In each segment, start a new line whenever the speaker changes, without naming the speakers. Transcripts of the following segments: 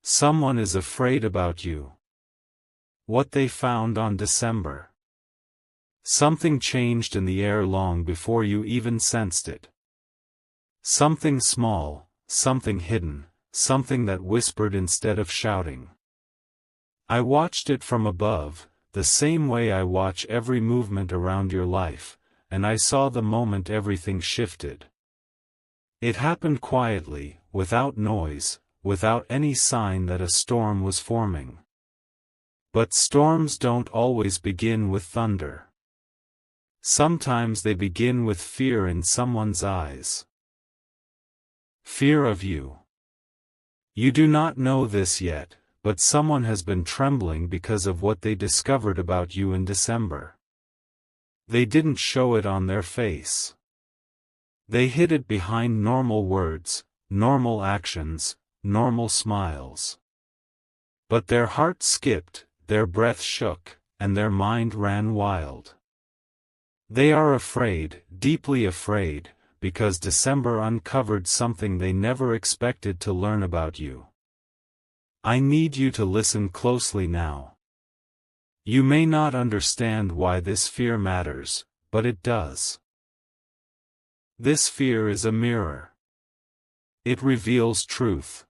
Someone is afraid about you. What they found on December. Something changed in the air long before you even sensed it. Something small, something hidden, something that whispered instead of shouting. I watched it from above, the same way I watch every movement around your life, and I saw the moment everything shifted. It happened quietly, without noise, without any sign that a storm was forming. But storms don't always begin with thunder. Sometimes they begin with fear in someone's eyes. Fear of you. You do not know this yet, but someone has been trembling because of what they discovered about you in December. They didn't show it on their face. They hid it behind normal words, normal actions, normal smiles. But their heart skipped, their breath shook, and their mind ran wild. They are afraid, deeply afraid, because December uncovered something they never expected to learn about you. I need you to listen closely now. You may not understand why this fear matters, but it does. This fear is a mirror. It reveals truth.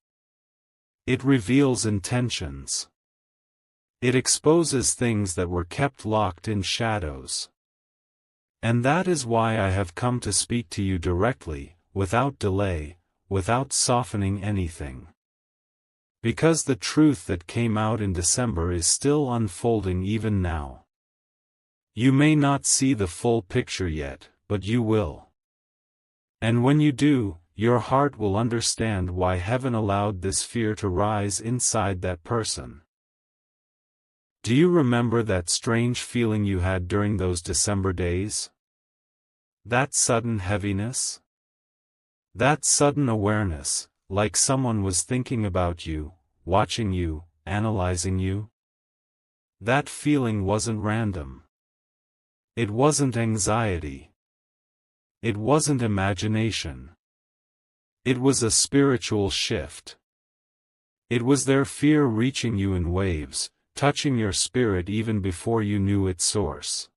It reveals intentions. It exposes things that were kept locked in shadows. And that is why I have come to speak to you directly, without delay, without softening anything. Because the truth that came out in December is still unfolding even now. You may not see the full picture yet, but you will. And when you do, your heart will understand why heaven allowed this fear to rise inside that person. Do you remember that strange feeling you had during those December days? That sudden heaviness? That sudden awareness, like someone was thinking about you, watching you, analyzing you? That feeling wasn't random. It wasn't anxiety. It wasn't imagination. It was a spiritual shift. It was their fear reaching you in waves, touching your spirit even before you knew its source.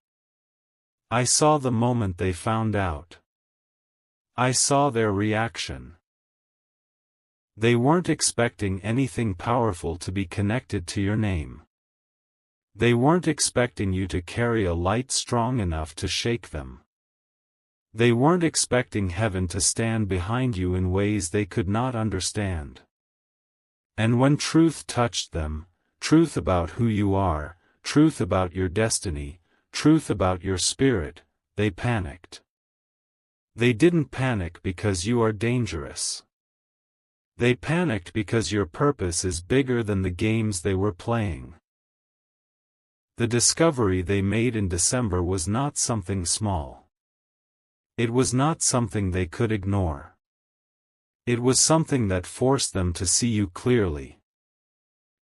I saw the moment they found out. I saw their reaction. They weren't expecting anything powerful to be connected to your name. They weren't expecting you to carry a light strong enough to shake them. They weren't expecting heaven to stand behind you in ways they could not understand. And when truth touched them, truth about who you are, truth about your destiny, truth about your spirit, they panicked. They didn't panic because you are dangerous. They panicked because your purpose is bigger than the games they were playing. The discovery they made in December was not something small. It was not something they could ignore. It was something that forced them to see you clearly.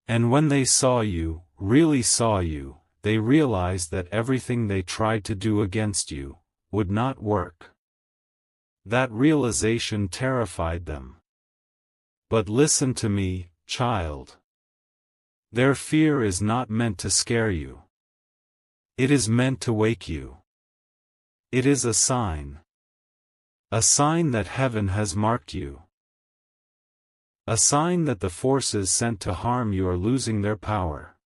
And when they saw you, really saw you, they realized that everything they tried to do against you would not work. That realization terrified them. But listen to me, child. Their fear is not meant to scare you. It is meant to wake you. It is a sign. A sign that heaven has marked you. A sign that the forces sent to harm you are losing their power.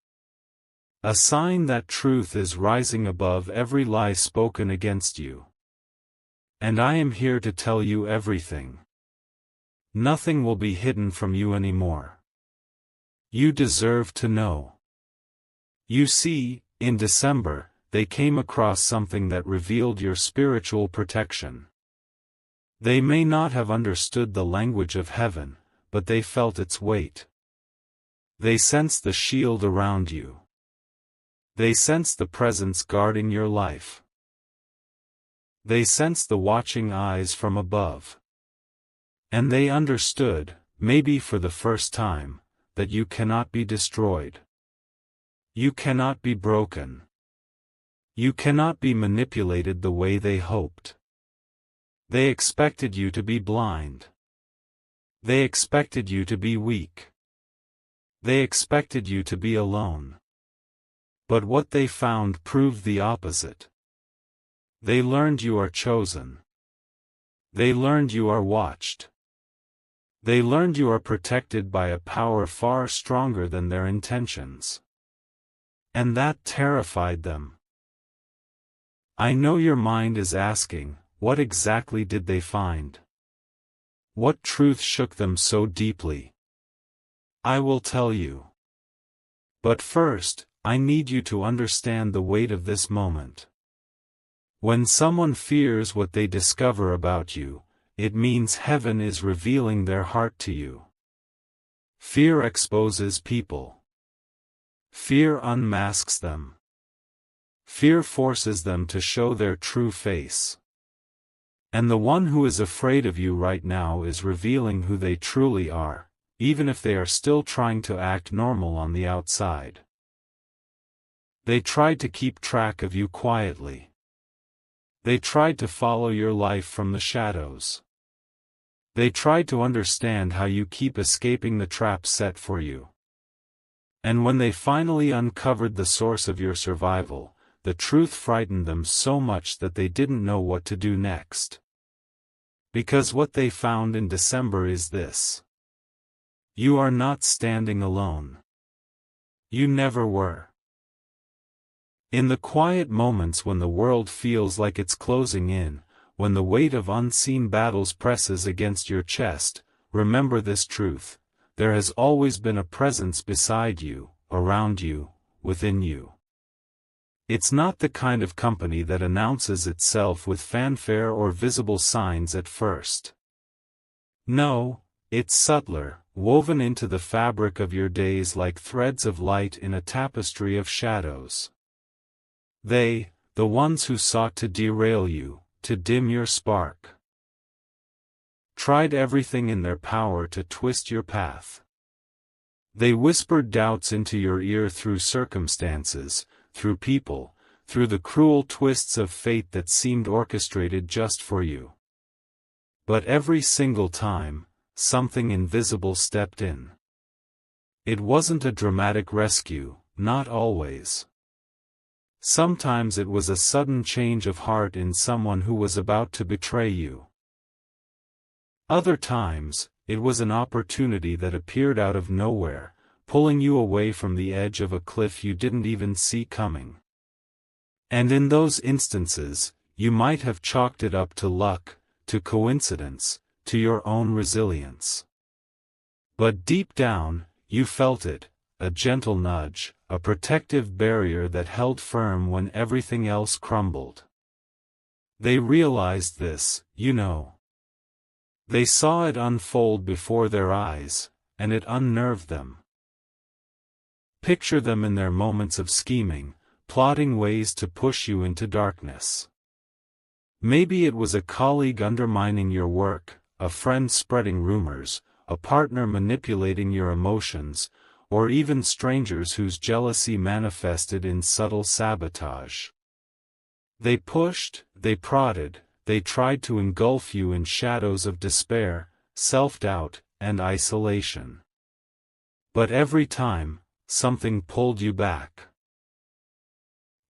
A sign that truth is rising above every lie spoken against you. And I am here to tell you everything. Nothing will be hidden from you anymore. You deserve to know. You see, in December, they came across something that revealed your spiritual protection. They may not have understood the language of heaven, but they felt its weight. They sensed the shield around you. They sensed the presence guarding your life. They sensed the watching eyes from above. And they understood, maybe for the first time, that you cannot be destroyed. You cannot be broken. You cannot be manipulated the way they hoped. They expected you to be blind. They expected you to be weak. They expected you to be alone. But what they found proved the opposite. They learned you are chosen. They learned you are watched. They learned you are protected by a power far stronger than their intentions. And that terrified them. I know your mind is asking, what exactly did they find? What truth shook them so deeply? I will tell you. But first, I need you to understand the weight of this moment. When someone fears what they discover about you, it means heaven is revealing their heart to you. Fear exposes people. Fear unmasks them. Fear forces them to show their true face. And the one who is afraid of you right now is revealing who they truly are, even if they are still trying to act normal on the outside. They tried to keep track of you quietly. They tried to follow your life from the shadows. They tried to understand how you keep escaping the traps set for you. And when they finally uncovered the source of your survival, the truth frightened them so much that they didn't know what to do next. Because what they found in December is this. You are not standing alone. You never were. In the quiet moments when the world feels like it's closing in, when the weight of unseen battles presses against your chest, remember this truth: there has always been a presence beside you, around you, within you. It's not the kind of company that announces itself with fanfare or visible signs at first. No, it's subtler, woven into the fabric of your days like threads of light in a tapestry of shadows. They, the ones who sought to derail you, to dim your spark, tried everything in their power to twist your path. They whispered doubts into your ear through circumstances, through people, through the cruel twists of fate that seemed orchestrated just for you. But every single time, something invisible stepped in. It wasn't a dramatic rescue, not always. Sometimes it was a sudden change of heart in someone who was about to betray you. Other times, it was an opportunity that appeared out of nowhere, pulling you away from the edge of a cliff you didn't even see coming. And in those instances, you might have chalked it up to luck, to coincidence, to your own resilience. But deep down, you felt it, a gentle nudge, a protective barrier that held firm when everything else crumbled. They realized this, you know. They saw it unfold before their eyes, and it unnerved them. Picture them in their moments of scheming, plotting ways to push you into darkness. Maybe it was a colleague undermining your work, a friend spreading rumors, a partner manipulating your emotions, or even strangers whose jealousy manifested in subtle sabotage. They pushed, they prodded, they tried to engulf you in shadows of despair, self-doubt, and isolation. But every time, something pulled you back.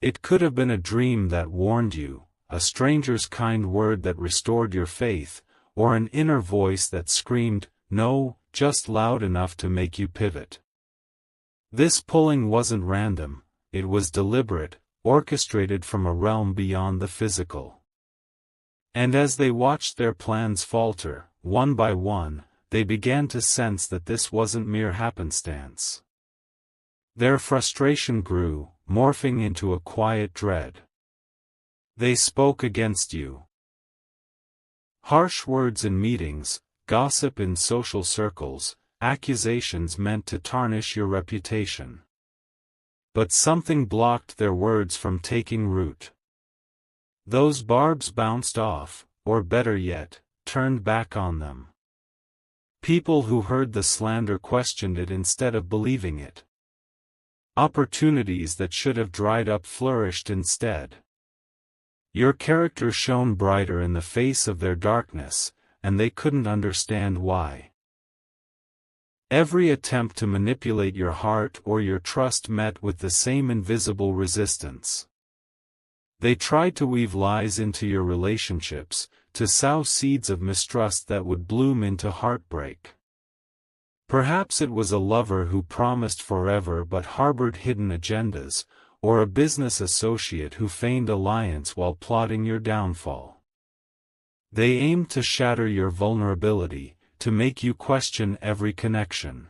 It could have been a dream that warned you, a stranger's kind word that restored your faith, or an inner voice that screamed, "No," just loud enough to make you pivot. This pulling wasn't random, it was deliberate, orchestrated from a realm beyond the physical. And as they watched their plans falter, one by one, they began to sense that this wasn't mere happenstance. Their frustration grew, morphing into a quiet dread. They spoke against you. Harsh words in meetings, gossip in social circles, accusations meant to tarnish your reputation. But something blocked their words from taking root. Those barbs bounced off, or better yet, turned back on them. People who heard the slander questioned it instead of believing it. Opportunities that should have dried up flourished instead. Your character shone brighter in the face of their darkness, and they couldn't understand why. Every attempt to manipulate your heart or your trust met with the same invisible resistance. They tried to weave lies into your relationships, to sow seeds of mistrust that would bloom into heartbreak. Perhaps it was a lover who promised forever but harbored hidden agendas, or a business associate who feigned alliance while plotting your downfall. They aimed to shatter your vulnerability, to make you question every connection.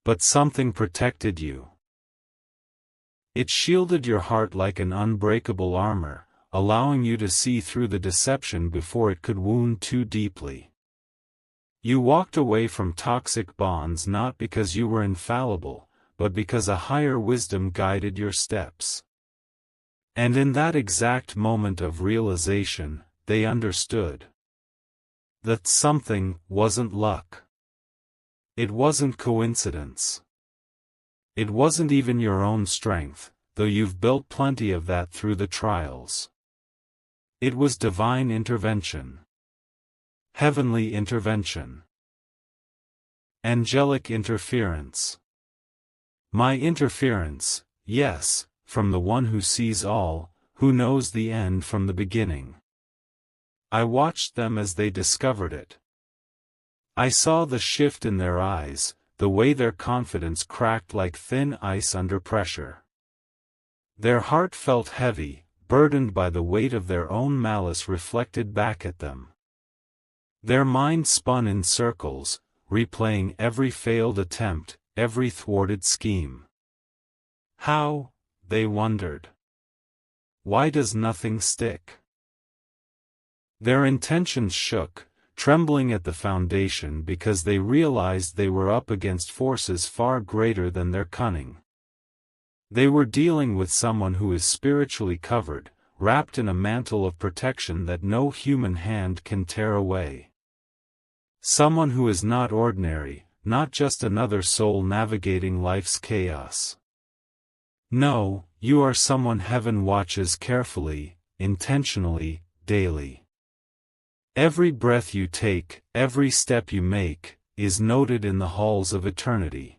But something protected you. It shielded your heart like an unbreakable armor, allowing you to see through the deception before it could wound too deeply. You walked away from toxic bonds not because you were infallible, but because a higher wisdom guided your steps. And in that exact moment of realization, they understood that something wasn't luck. It wasn't coincidence. It wasn't even your own strength, though you've built plenty of that through the trials. It was divine intervention. Heavenly intervention. Angelic interference. My interference, yes, from the one who sees all, who knows the end from the beginning. I watched them as they discovered it. I saw the shift in their eyes, the way their confidence cracked like thin ice under pressure. Their heart felt heavy, burdened by the weight of their own malice reflected back at them. Their mind spun in circles, replaying every failed attempt, every thwarted scheme. How, they wondered. Why does nothing stick? Their intentions shook, trembling at the foundation because they realized they were up against forces far greater than their cunning. They were dealing with someone who is spiritually covered, wrapped in a mantle of protection that no human hand can tear away. Someone who is not ordinary, not just another soul navigating life's chaos. No, you are someone heaven watches carefully, intentionally, daily. Every breath you take, every step you make, is noted in the halls of eternity.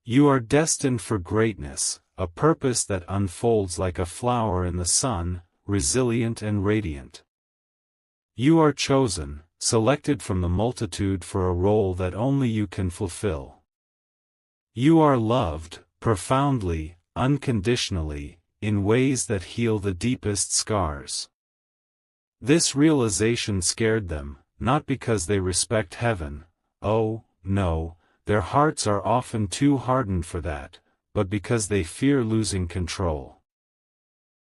You are destined for greatness, a purpose that unfolds like a flower in the sun, resilient and radiant. You are chosen, selected from the multitude for a role that only you can fulfill. You are loved, profoundly, unconditionally, in ways that heal the deepest scars. This realization scared them, not because they respect heaven, oh, no, their hearts are often too hardened for that, but because they fear losing control.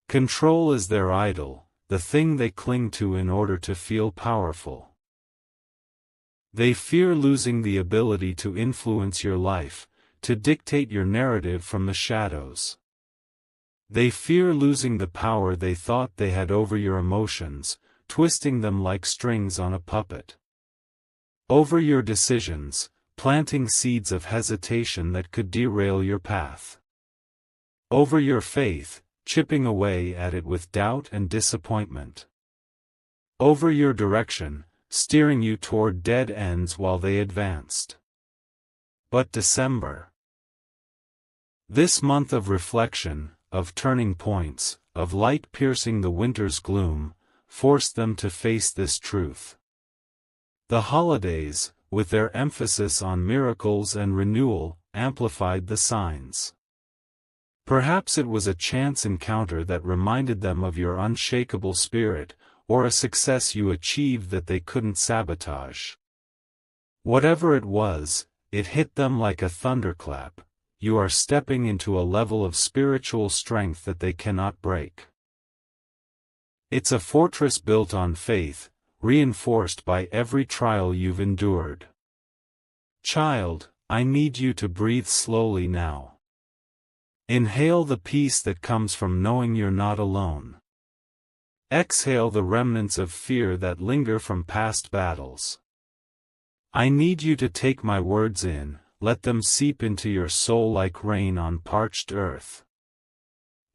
Control is their idol, the thing they cling to in order to feel powerful. They fear losing the ability to influence your life, to dictate your narrative from the shadows. They fear losing the power they thought they had over your emotions, twisting them like strings on a puppet. Over your decisions, planting seeds of hesitation that could derail your path. Over your faith, chipping away at it with doubt and disappointment. Over your direction, steering you toward dead ends while they advanced. But December. This month of reflection, of turning points, of light piercing the winter's gloom, forced them to face this truth. The holidays, with their emphasis on miracles and renewal, amplified the signs. Perhaps it was a chance encounter that reminded them of your unshakable spirit, or a success you achieved that they couldn't sabotage. Whatever it was, it hit them like a thunderclap. You are stepping into a level of spiritual strength that they cannot break. It's a fortress built on faith, reinforced by every trial you've endured. Child, I need you to breathe slowly now. Inhale the peace that comes from knowing you're not alone. Exhale the remnants of fear that linger from past battles. I need you to take my words in, let them seep into your soul like rain on parched earth.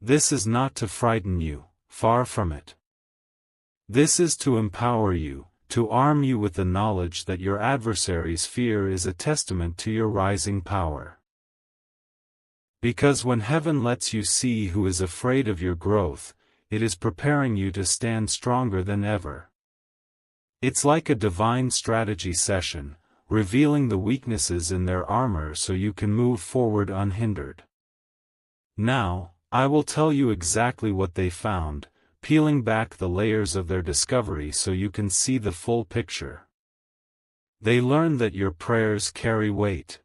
This is not to frighten you, far from it. This is to empower you, to arm you with the knowledge that your adversary's fear is a testament to your rising power. Because when heaven lets you see who is afraid of your growth, it is preparing you to stand stronger than ever. It's like a divine strategy session, revealing the weaknesses in their armor so you can move forward unhindered. Now, I will tell you exactly what they found, peeling back the layers of their discovery so you can see the full picture. They learned that your prayers carry weight.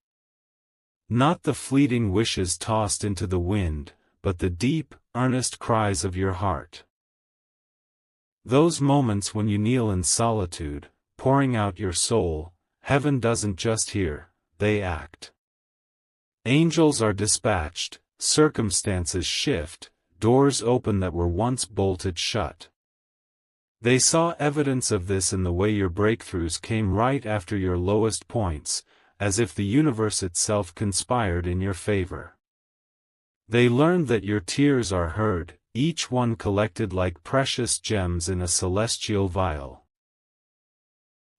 Not the fleeting wishes tossed into the wind, but the deep, earnest cries of your heart. Those moments when you kneel in solitude, pouring out your soul, heaven doesn't just hear, they act. Angels are dispatched, circumstances shift, doors open that were once bolted shut. They saw evidence of this in the way your breakthroughs came right after your lowest points, as if the universe itself conspired in your favor. They learned that your tears are heard, each one collected like precious gems in a celestial vial.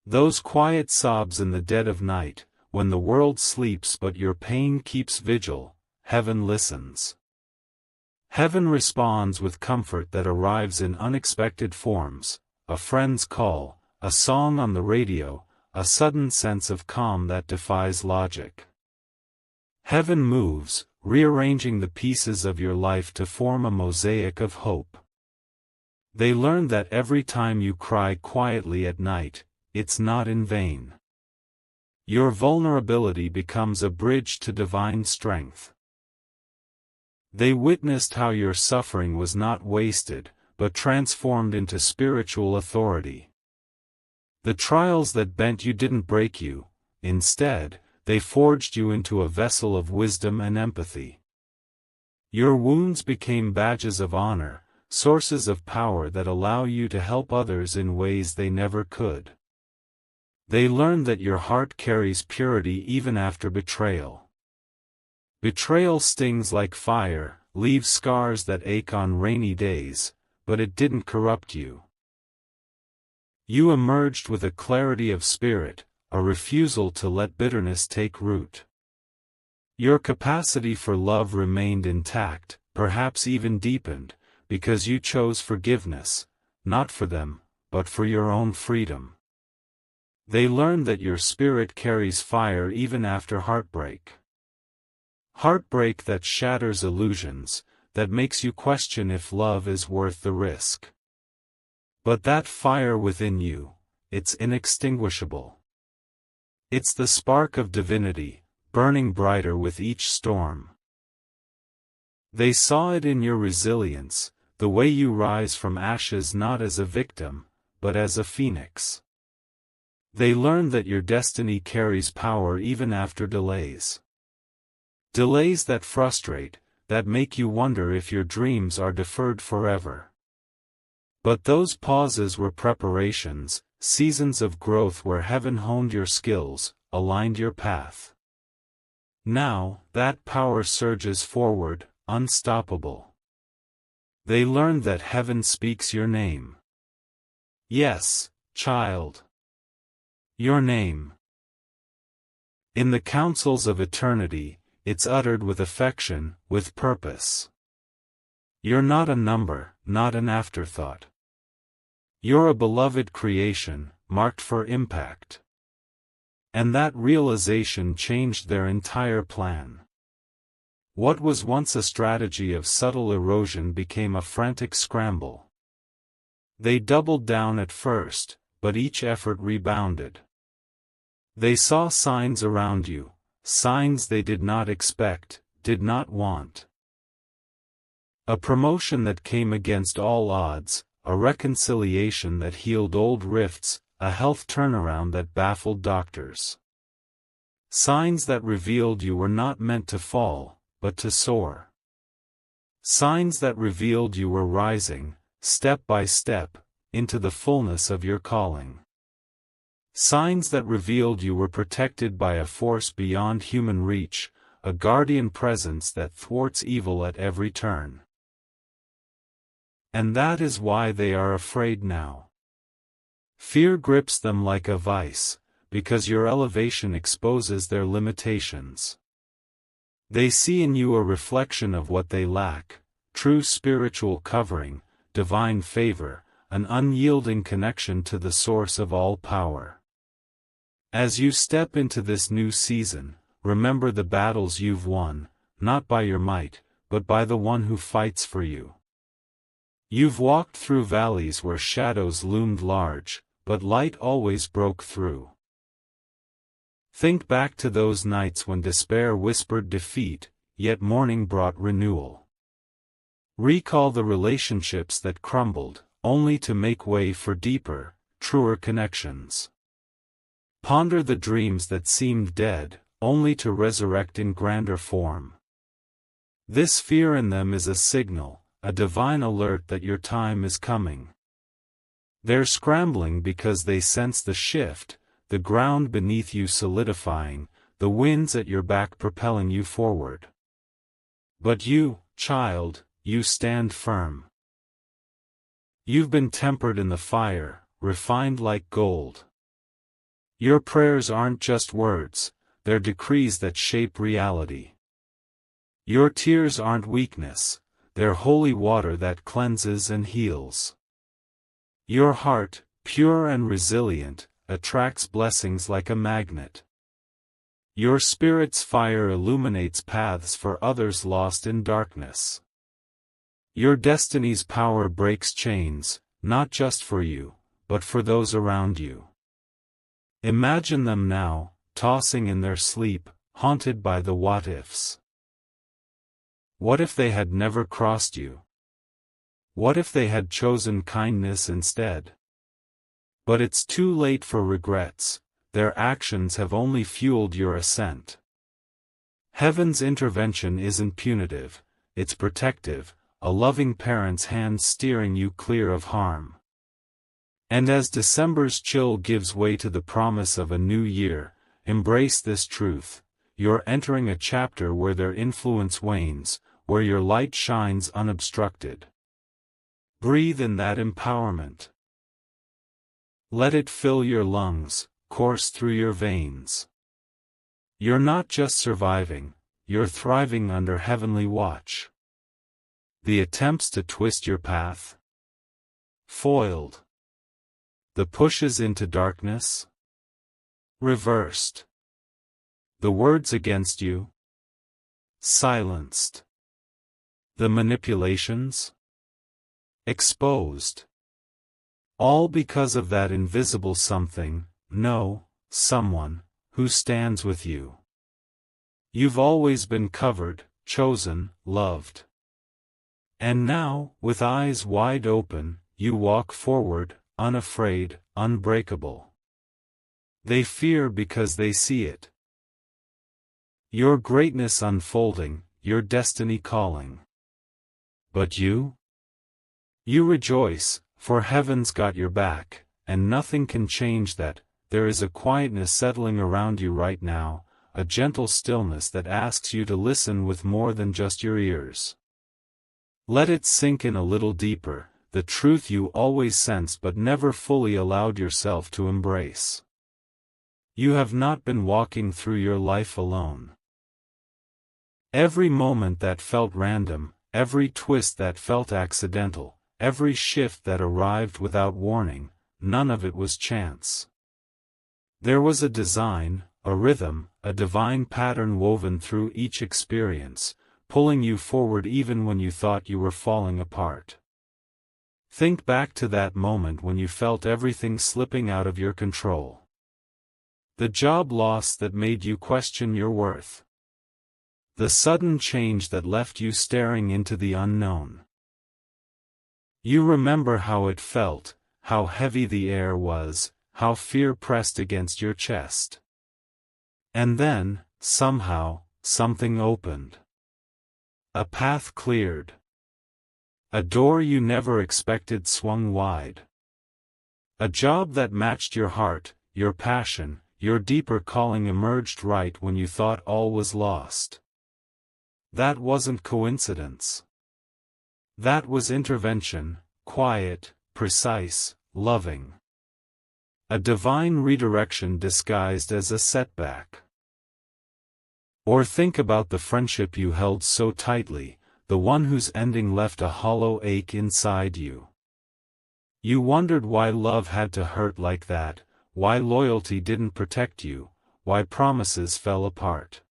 Those quiet sobs in the dead of night, when the world sleeps but your pain keeps vigil, heaven listens. Heaven responds with comfort that arrives in unexpected forms, a friend's call, a song on the radio, a sudden sense of calm that defies logic. Heaven moves, rearranging the pieces of your life to form a mosaic of hope. They learn that every time you cry quietly at night, it's not in vain. Your vulnerability becomes a bridge to divine strength. They witnessed how your suffering was not wasted, but transformed into spiritual authority. The trials that bent you didn't break you, instead, they forged you into a vessel of wisdom and empathy. Your wounds became badges of honor, sources of power that allow you to help others in ways they never could. They learned that your heart carries purity even after betrayal. Betrayal stings like fire, leaves scars that ache on rainy days, but it didn't corrupt you. You emerged with a clarity of spirit, a refusal to let bitterness take root. Your capacity for love remained intact, perhaps even deepened, because you chose forgiveness, not for them, but for your own freedom. They learned that your spirit carries fire even after heartbreak. Heartbreak that shatters illusions, that makes you question if love is worth the risk. But that fire within you, it's inextinguishable. It's the spark of divinity, burning brighter with each storm. They saw it in your resilience, the way you rise from ashes not as a victim, but as a phoenix. They learned that your destiny carries power even after delays. Delays that frustrate, that make you wonder if your dreams are deferred forever. But those pauses were preparations, seasons of growth where heaven honed your skills, aligned your path. Now, that power surges forward, unstoppable. They learned that heaven speaks your name. Yes, child. Your name. In the councils of eternity, it's uttered with affection, with purpose. You're not a number, not an afterthought. You're a beloved creation, marked for impact. And that realization changed their entire plan. What was once a strategy of subtle erosion became a frantic scramble. They doubled down at first, but each effort rebounded. They saw signs around you, signs they did not expect, did not want. A promotion that came against all odds, a reconciliation that healed old rifts, a health turnaround that baffled doctors. Signs that revealed you were not meant to fall, but to soar. Signs that revealed you were rising, step by step, into the fullness of your calling. Signs that revealed you were protected by a force beyond human reach, a guardian presence that thwarts evil at every turn. And that is why they are afraid now. Fear grips them like a vice, because your elevation exposes their limitations. They see in you a reflection of what they lack: true spiritual covering, divine favor, an unyielding connection to the source of all power. As you step into this new season, remember the battles you've won, not by your might, but by the one who fights for you. You've walked through valleys where shadows loomed large, but light always broke through. Think back to those nights when despair whispered defeat, yet morning brought renewal. Recall the relationships that crumbled, only to make way for deeper, truer connections. Ponder the dreams that seemed dead, only to resurrect in grander form. This fear in them is a signal, a divine alert that your time is coming. They're scrambling because they sense the shift, the ground beneath you solidifying, the winds at your back propelling you forward. But you, child, you stand firm. You've been tempered in the fire, refined like gold. Your prayers aren't just words, they're decrees that shape reality. Your tears aren't weakness, they're holy water that cleanses and heals. Your heart, pure and resilient, attracts blessings like a magnet. Your spirit's fire illuminates paths for others lost in darkness. Your destiny's power breaks chains, not just for you, but for those around you. Imagine them now, tossing in their sleep, haunted by the what-ifs. What if they had never crossed you? What if they had chosen kindness instead? But it's too late for regrets, their actions have only fueled your ascent. Heaven's intervention isn't punitive, it's protective, a loving parent's hand steering you clear of harm. And as December's chill gives way to the promise of a new year, embrace this truth: you're entering a chapter where their influence wanes, where your light shines unobstructed. Breathe in that empowerment. Let it fill your lungs, course through your veins. You're not just surviving, you're thriving under heavenly watch. The attempts to twist your path? Foiled. The pushes into darkness? Reversed. The words against you? Silenced. The manipulations? Exposed. All because of that invisible something, someone, who stands with you. You've always been covered, chosen, loved. And now, with eyes wide open, you walk forward, unafraid, unbreakable. They fear because they see it. Your greatness unfolding, your destiny calling. But you? You rejoice, for heaven's got your back, and nothing can change that. There is a quietness settling around you right now, a gentle stillness that asks you to listen with more than just your ears. Let it sink in a little deeper, the truth you always sensed but never fully allowed yourself to embrace. You have not been walking through your life alone. Every moment that felt random, every twist that felt accidental, every shift that arrived without warning, none of it was chance. There was a design, a rhythm, a divine pattern woven through each experience, pulling you forward even when you thought you were falling apart. Think back to that moment when you felt everything slipping out of your control. The job loss that made you question your worth. The sudden change that left you staring into the unknown. You remember how it felt, how heavy the air was, how fear pressed against your chest. And then, somehow, something opened. A path cleared. A door you never expected swung wide. A job that matched your heart, your passion, your deeper calling emerged right when you thought all was lost. That wasn't coincidence. That was intervention, quiet, precise, loving. A divine redirection disguised as a setback. Or think about the friendship you held so tightly, the one whose ending left a hollow ache inside you. You wondered why love had to hurt like that, why loyalty didn't protect you, why promises fell apart.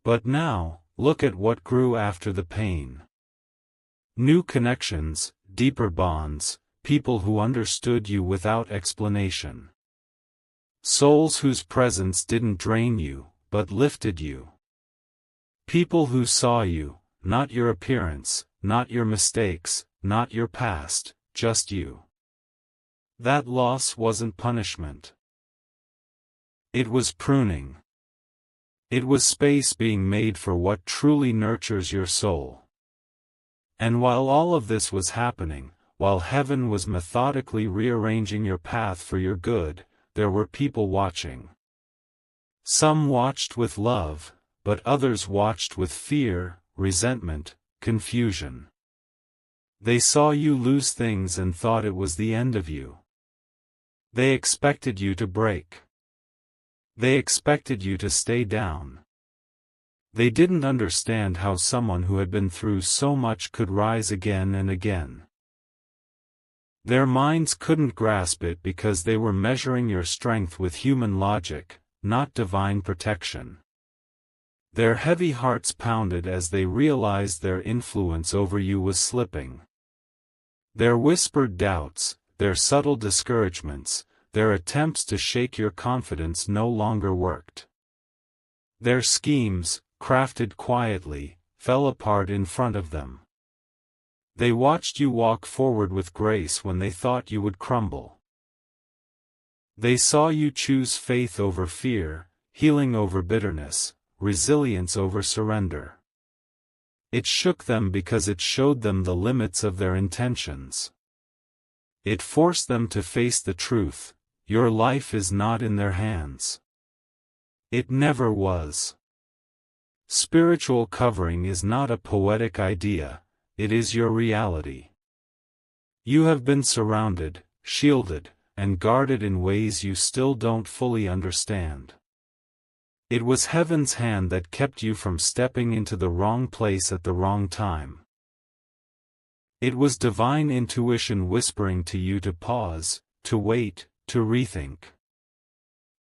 But now, look at what grew after the pain. New connections, deeper bonds, people who understood you without explanation. Souls whose presence didn't drain you, but lifted you. People who saw you, not your appearance, not your mistakes, not your past, just you. That loss wasn't punishment. It was pruning. It was space being made for what truly nurtures your soul. And while all of this was happening, while heaven was methodically rearranging your path for your good, there were people watching. Some watched with love, but others watched with fear, resentment, confusion. They saw you lose things and thought it was the end of you. They expected you to break. They expected you to stay down. They didn't understand how someone who had been through so much could rise again and again. Their minds couldn't grasp it because they were measuring your strength with human logic, not divine protection. Their heavy hearts pounded as they realized their influence over you was slipping. Their whispered doubts, their subtle discouragements, their attempts to shake your confidence no longer worked. Their schemes, crafted quietly, fell apart in front of them. They watched you walk forward with grace when they thought you would crumble. They saw you choose faith over fear, healing over bitterness, resilience over surrender. It shook them because it showed them the limits of their intentions. It forced them to face the truth: your life is not in their hands. It never was. Spiritual covering is not a poetic idea, it is your reality. You have been surrounded, shielded, and guarded in ways you still don't fully understand. It was heaven's hand that kept you from stepping into the wrong place at the wrong time. It was divine intuition whispering to you to pause, to wait, to rethink.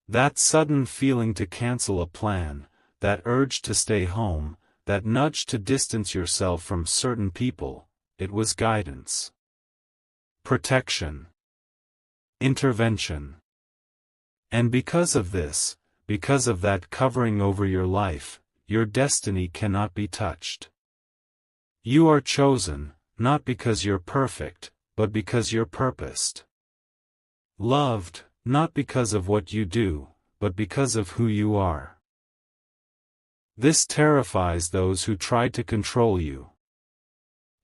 That sudden feeling to cancel a plan, that urge to stay home, that nudge to distance yourself from certain people, it was guidance. Protection. Intervention. And because of this, because of that covering over your life, your destiny cannot be touched. You are chosen, not because you're perfect, but because you're purposed. Loved, not because of what you do, but because of who you are. This terrifies those who tried to control you.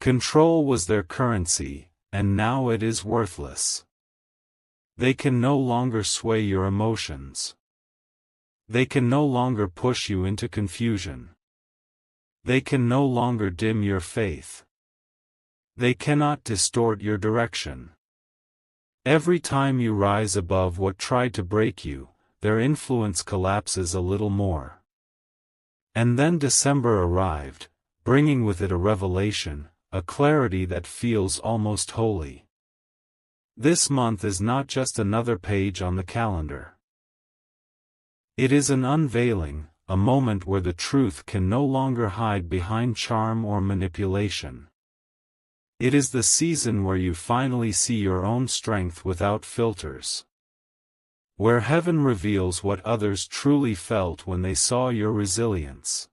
Control was their currency, and now it is worthless. They can no longer sway your emotions. They can no longer push you into confusion. They can no longer dim your faith. They cannot distort your direction. Every time you rise above what tried to break you, their influence collapses a little more. And then December arrived, bringing with it a revelation, a clarity that feels almost holy. This month is not just another page on the calendar. It is an unveiling, a moment where the truth can no longer hide behind charm or manipulation. It is the season where you finally see your own strength without filters. Where heaven reveals what others truly felt when they saw your resilience.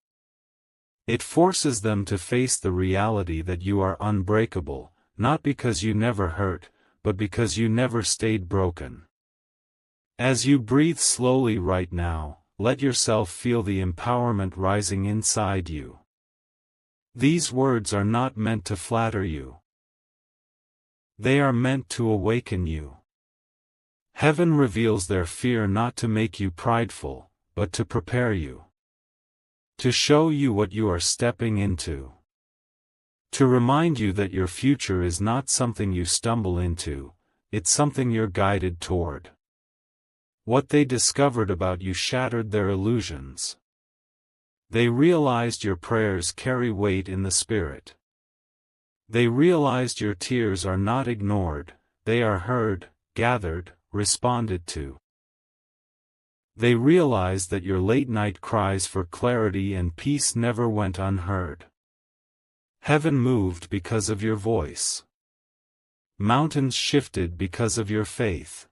It forces them to face the reality that you are unbreakable, not because you never hurt, but because you never stayed broken. As you breathe slowly right now, let yourself feel the empowerment rising inside you. These words are not meant to flatter you. They are meant to awaken you. Heaven reveals their fear not to make you prideful, but to prepare you. To show you what you are stepping into. To remind you that your future is not something you stumble into, it's something you're guided toward. What they discovered about you shattered their illusions. They realized your prayers carry weight in the spirit. They realized your tears are not ignored, they are heard, gathered, responded to. They realized that your late-night cries for clarity and peace never went unheard. Heaven moved because of your voice. Mountains shifted because of your faith.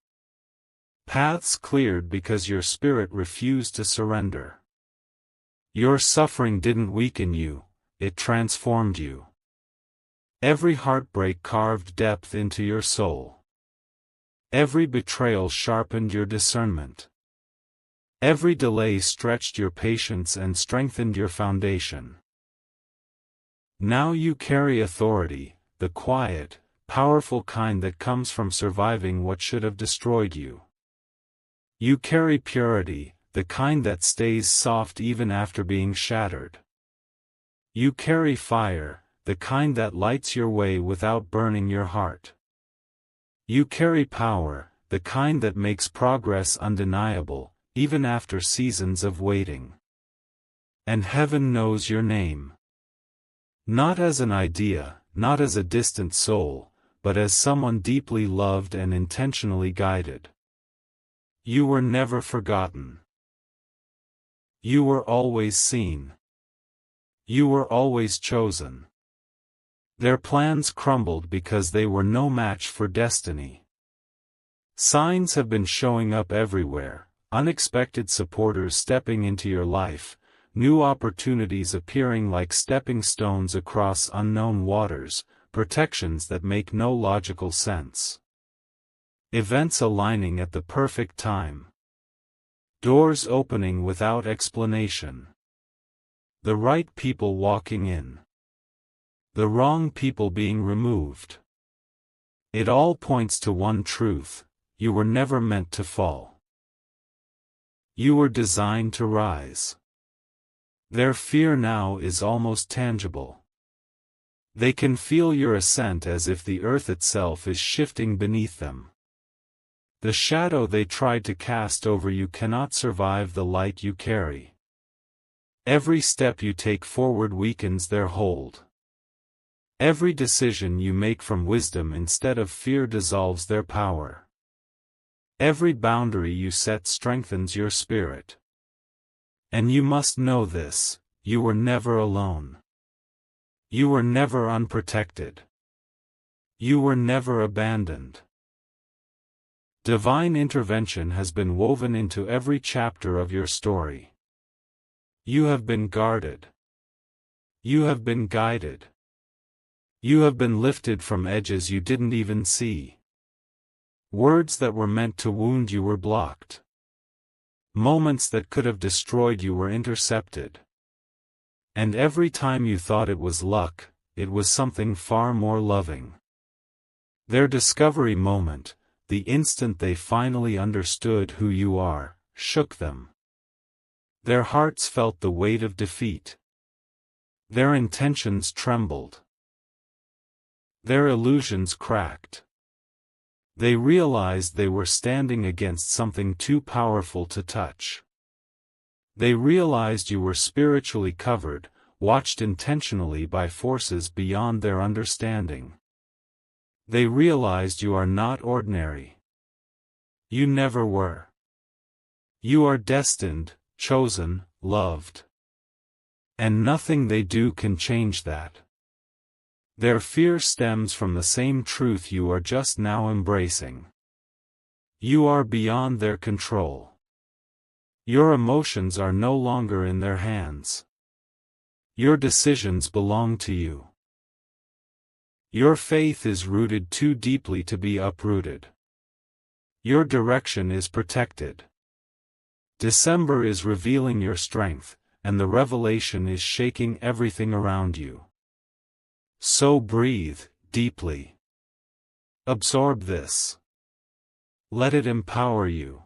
Paths cleared because your spirit refused to surrender. Your suffering didn't weaken you, it transformed you. Every heartbreak carved depth into your soul. Every betrayal sharpened your discernment. Every delay stretched your patience and strengthened your foundation. Now you carry authority, the quiet, powerful kind that comes from surviving what should have destroyed you. You carry purity, the kind that stays soft even after being shattered. You carry fire, the kind that lights your way without burning your heart. You carry power, the kind that makes progress undeniable, even after seasons of waiting. And heaven knows your name. Not as an idea, not as a distant soul, but as someone deeply loved and intentionally guided. You were never forgotten. You were always seen. You were always chosen. Their plans crumbled because they were no match for destiny. Signs have been showing up everywhere, unexpected supporters stepping into your life, new opportunities appearing like stepping stones across unknown waters, protections that make no logical sense. Events aligning at the perfect time. Doors opening without explanation. The right people walking in. The wrong people being removed. It all points to one truth: you were never meant to fall. You were designed to rise. Their fear now is almost tangible. They can feel your ascent as if the earth itself is shifting beneath them. The shadow they tried to cast over you cannot survive the light you carry. Every step you take forward weakens their hold. Every decision you make from wisdom instead of fear dissolves their power. Every boundary you set strengthens your spirit. And you must know this: you were never alone. You were never unprotected. You were never abandoned. Divine intervention has been woven into every chapter of your story. You have been guarded. You have been guided. You have been lifted from edges you didn't even see. Words that were meant to wound you were blocked. Moments that could have destroyed you were intercepted. And every time you thought it was luck, it was something far more loving. Their discovery moment, the instant they finally understood who you are, shook them. Their hearts felt the weight of defeat. Their intentions trembled. Their illusions cracked. They realized they were standing against something too powerful to touch. They realized you were spiritually covered, watched intentionally by forces beyond their understanding. They realized you are not ordinary. You never were. You are destined, chosen, loved. And nothing they do can change that. Their fear stems from the same truth you are just now embracing. You are beyond their control. Your emotions are no longer in their hands. Your decisions belong to you. Your faith is rooted too deeply to be uprooted. Your direction is protected. December is revealing your strength, and the revelation is shaking everything around you. So breathe deeply. Absorb this. Let it empower you.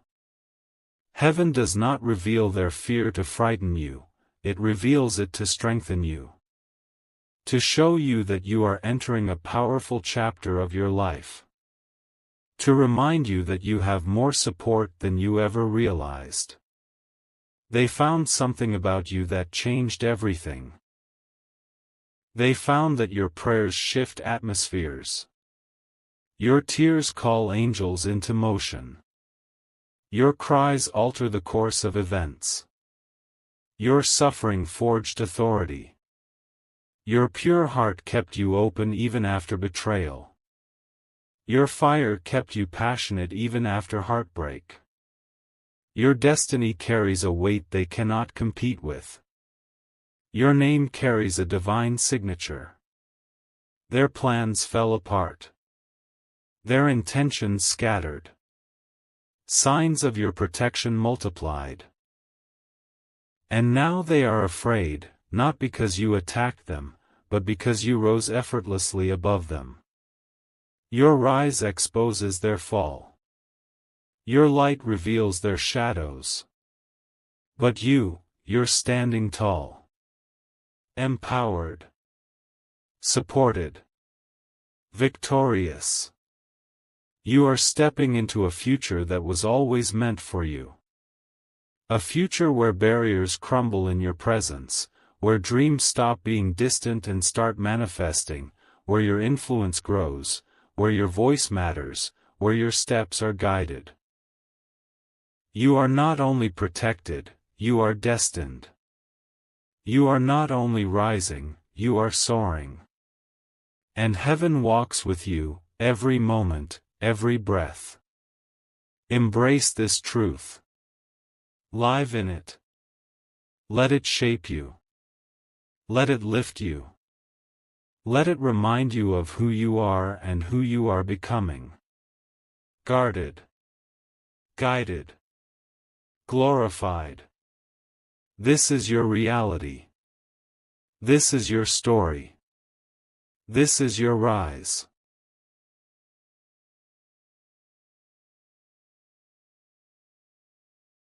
Heaven does not reveal their fear to frighten you, it reveals it to strengthen you. To show you that you are entering a powerful chapter of your life. To remind you that you have more support than you ever realized. They found something about you that changed everything. They found that your prayers shift atmospheres. Your tears call angels into motion. Your cries alter the course of events. Your suffering forged authority. Your pure heart kept you open even after betrayal. Your fire kept you passionate even after heartbreak. Your destiny carries a weight they cannot compete with. Your name carries a divine signature. Their plans fell apart. Their intentions scattered. Signs of your protection multiplied. And now they are afraid, not because you attacked them, but because you rose effortlessly above them. Your rise exposes their fall. Your light reveals their shadows. But you're standing tall. Empowered. Supported. Victorious. You are stepping into a future that was always meant for you. A future where barriers crumble in your presence, where dreams stop being distant and start manifesting, where your influence grows, where your voice matters, where your steps are guided. You are not only protected, you are destined. You are not only rising, you are soaring. And heaven walks with you, every moment, every breath. Embrace this truth. Live in it. Let it shape you. Let it lift you. Let it remind you of who you are and who you are becoming. Guarded. Guided. Glorified. This is your reality. This is your story. This is your rise.